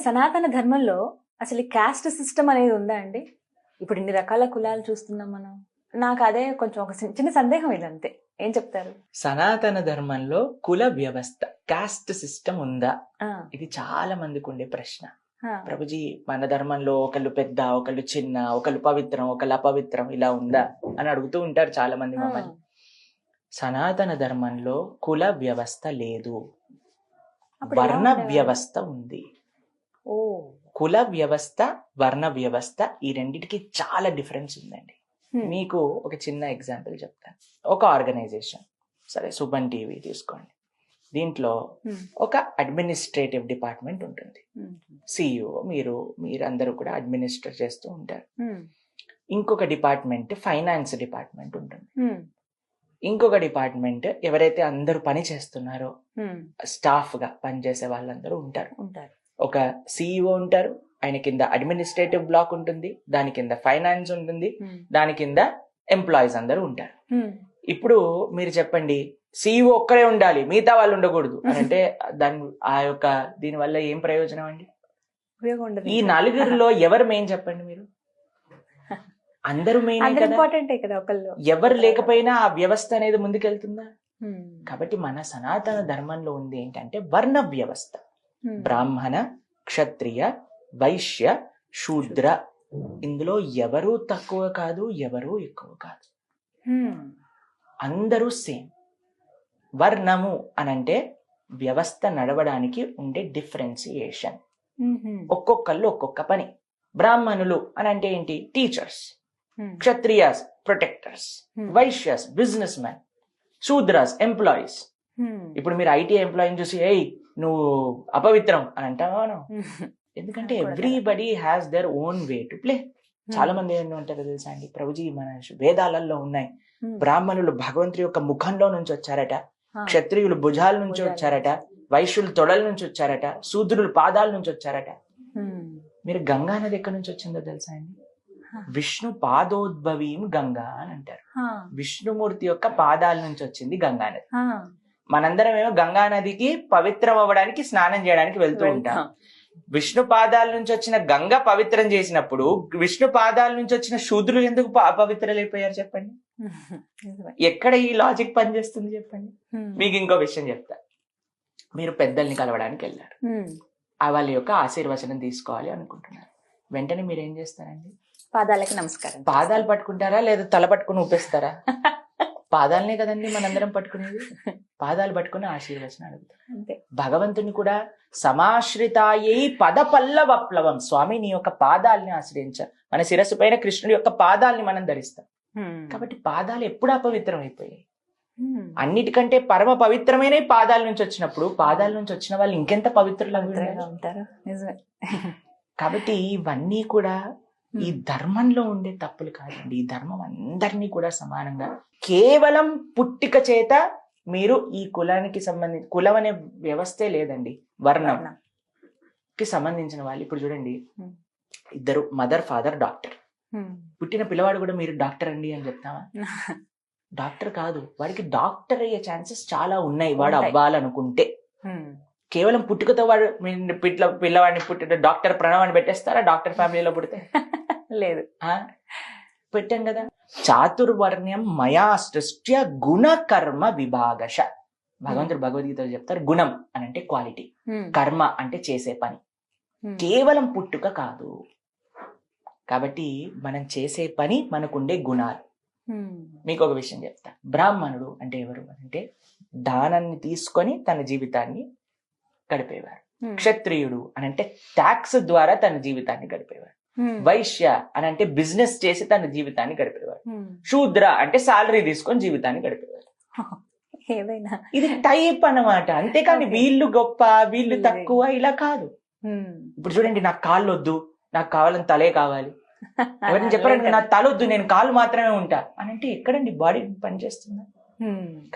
సనాతన ధర్మంలో అసలు క్యాస్ట్ సిస్టమ్ అనేది ఉందా అండి? ఇప్పుడు ఇన్ని రకాల కులాలు చూస్తున్నాం మనం. నాకు అదే కొంచెం ఒక చిన్న సందేహం ఇది, అంతే. ఏం చెప్తారు? సనాతన ధర్మంలో కుల వ్యవస్థ, కాస్ట్ సిస్టమ్ ఉందా? ఇది చాలా మందికి ఉండే ప్రశ్న. ప్రభుజీ, మన ధర్మంలో ఒకళ్ళు పెద్ద, ఒకళ్ళు చిన్న, ఒకళ్ళు పవిత్రం, ఒకళ్ళు అపవిత్రం, ఇలా ఉందా అని అడుగుతూ ఉంటారు చాలా మంది మమ్మల్ని. సనాతన ధర్మంలో కుల వ్యవస్థ లేదు, వర్ణ వ్యవస్థ ఉంది. కుల వ్యవస్థ, వర్ణ వ్యవస్థ, ఈ రెండిటికి చాలా డిఫరెన్స్ ఉందండి. మీకు ఒక చిన్న ఎగ్జాంపుల్ చెప్తాను. ఒక ఆర్గనైజేషన్, సరే సుమన్ టీవీ తీసుకోండి. దీంట్లో ఒక అడ్మినిస్ట్రేటివ్ డిపార్ట్మెంట్ ఉంటుంది. సిఇఓ మీరందరూ కూడా అడ్మినిస్ట్రేట్ చేస్తూ ఉంటారు. ఇంకొక డిపార్ట్మెంట్ ఫైనాన్స్ డిపార్ట్మెంట్ ఉంటుంది. ఇంకొక డిపార్ట్మెంట్ ఎవరైతే అందరూ పని చేస్తున్నారో స్టాఫ్ గా పనిచేసే వాళ్ళందరూ ఉంటారు. ఒక సిఇఓ ఉంటారు, ఆయన కింద అడ్మినిస్ట్రేటివ్ బ్లాక్ ఉంటుంది, దాని కింద ఫైనాన్స్ ఉంటుంది, దాని కింద ఎంప్లాయీస్ అందరూ ఉంటారు. ఇప్పుడు మీరు చెప్పండి, సిఇఓ ఒక్కరే ఉండాలి, మిగతా వాళ్ళు ఉండకూడదు అంటే దీని వల్ల ఏం ప్రయోజనం అండి? ఈ నలుగురిలో ఎవరు మెయిన్ చెప్పండి మీరు? అందరూ మెయిన్ కదా. ఎవరు లేకపోయినా ఆ వ్యవస్థ అనేది ముందుకెళ్తుందా? కాబట్టి మన సనాతన ధర్మంలో ఉంది ఏంటంటే వర్ణ వ్యవస్థ. బ్రాహ్మణ, క్షత్రియ, వైశ్య, శూద్ర, ఇందులో ఎవరూ తక్కువ కాదు, ఎవరూ ఎక్కువ కాదు, అందరూ సేమ్. వర్ణము అనంటే వ్యవస్థ నడవడానికి ఉండే డిఫరెన్సియేషన్. ఒక్కొక్కళ్ళు ఒక్కొక్క పని. బ్రాహ్మణులు అనంటే ఏంటి? Teachers. Kshatriyas protectors. Vaishyas business man. Shudras employees. ఇప్పుడు మీరు ఐటీ ఎంప్లాయీని చూసి ఏయ్ నువ్వు అపవిత్రం అని అంటావా? ఎందుకంటే everybody has their own way to play. చాలా మంది ఏమంటారో తెలుసా అండి, ప్రభుజీ మన వేదాలలో ఉన్నాయి, బ్రాహ్మణులు భగవంతుడి యొక్క ముఖంలో నుంచి వచ్చారట, క్షత్రియులు భుజాల నుంచి వచ్చారట, వైశ్యులు తొడల నుంచి వచ్చారట, శూద్రులు పాదాల నుంచి వచ్చారట. మీరు గంగా నది ఎక్కడి నుంచి వచ్చిందో తెలుసా అండి? విష్ణు పాదోద్భవీం గంగా అని అంటారు. విష్ణుమూర్తి యొక్క పాదాల నుంచి వచ్చింది గంగా నది. మనందరం ఏమో గంగా నదికి పవిత్రం అవ్వడానికి స్నానం చేయడానికి వెళ్తూ ఉంటాం. విష్ణు పాదాల నుంచి వచ్చిన గంగ పవిత్రం చేసినప్పుడు విష్ణు పాదాల నుంచి వచ్చిన శూద్రులు ఎందుకు అపవిత్రలైపోయారు చెప్పండి? ఎక్కడ ఈ లాజిక్ పనిచేస్తుంది చెప్పండి? మీకు ఇంకో విషయం చెప్తా. మీరు పెద్దల్ని కలవడానికి వెళ్ళారు, వాళ్ళ యొక్క ఆశీర్వచనం తీసుకోవాలి అనుకుంటున్నారు. వెంటనే మీరు ఏం చేస్తారండి? పాదాలకి నమస్కారం. పాదాలు పట్టుకుంటారా లేదా తల పట్టుకుని ఊపేస్తారా? పాదాలనే కదండి మనందరం పట్టుకునేది. పాదాలు పట్టుకుని ఆశీర్వచనం అడుగుతారు. భగవంతుని కూడా సమాశ్రితాయై పద పల్లవప్లవం, స్వామి నీ యొక్క పాదాలని ఆశ్రయించ. మన శిరస్సు పైన కృష్ణుడి యొక్క పాదాలని మనం ధరిస్తాం. కాబట్టి పాదాలు ఎప్పుడు అపవిత్రం అయిపోయాయి? అన్నిటికంటే పరమ పవిత్రమైన పాదాల నుంచి వచ్చినప్పుడు పాదాల నుంచి వచ్చిన వాళ్ళు ఇంకెంత పవిత్రులు ఉంటారు. కాబట్టి ఇవన్నీ కూడా ఈ ధర్మంలో ఉండే తప్పులు కాదండి. ఈ ధర్మం అందరినీ కూడా సమానంగా, కేవలం పుట్టిక చేత మీరు ఈ కులానికి సంబంధించి, కులం అనే వ్యవస్థే లేదండి, వర్ణంకి సంబంధించిన వాళ్ళు. ఇప్పుడు చూడండి, ఇద్దరు మదర్ ఫాదర్ డాక్టర్, పుట్టిన పిల్లవాడు కూడా మీరు డాక్టర్ అండి అని చెప్తావా? డాక్టర్ కాదు, వాడికి డాక్టర్ అయ్యే ఛాన్సెస్ చాలా ఉన్నాయి వాడు అవ్వాలనుకుంటే. కేవలం పుట్టుకతో వాడు పిల్లవాడిని పుట్టిన డాక్టర్ ప్రణవాన్ని పెట్టేస్తారా? డాక్టర్ ఫ్యామిలీలో పుడితే లేదు, పెట్టాం కదా. చాతుర్వర్ణ్యం మయా సృష్ట్య గుణ కర్మ విభాగశ. భగవంతుడు భగవద్గీతలో చెప్తారు, గుణం అని అంటే క్వాలిటీ, కర్మ అంటే చేసే పని, కేవలం పుట్టుక కాదు. కాబట్టి మనం చేసే పని, మనకుండే గుణాలు. మీకు ఒక విషయం చెప్తా. బ్రాహ్మణుడు అంటే ఎవరు అంటే దానాన్ని తీసుకొని తన జీవితాన్ని గడిపేవారు. క్షత్రియుడు అని అంటే ట్యాక్స్ ద్వారా తన జీవితాన్ని గడిపేవాడు. వైశ్య అని అంటే బిజినెస్ చేసి తన జీవితాన్ని గడిపేవాడు. శూద్ర అంటే సాలరీ తీసుకొని జీవితాన్ని గడిపేవాడు. ఇది టైప్ అన్నమాట, అంతేకాని వీళ్ళు గొప్ప వీళ్ళు తక్కువ ఇలా కాదు. ఇప్పుడు చూడండి, నాకు కాళ్ళు వద్దు, నాకు కావాలని తలే కావాలి. ఎవరైనా చెప్పారంటే నాకు తల వద్దు, నేను కాళ్ళు మాత్రమే ఉంటా అని అంటే ఎక్కడండి బాడీ పనిచేస్తుందా?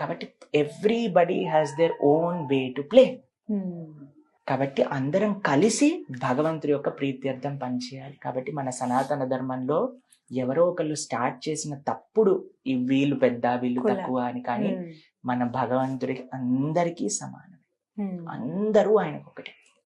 కాబట్టి everybody has their own way to play. కాబట్టి అందరం కలిసి భగవంతుడి యొక్క ప్రీత్యర్థం పనిచేయాలి. కాబట్టి మన సనాతన ధర్మంలో ఎవరో ఒకళ్ళు స్టార్ట్ చేసిన తప్పుడు ఈ వీళ్ళు పెద్ద వీళ్ళు తక్కువ అని, కానీ మన భగవంతుడికి అందరికీ సమానమే, అందరూ ఆయనకు ఒకటే.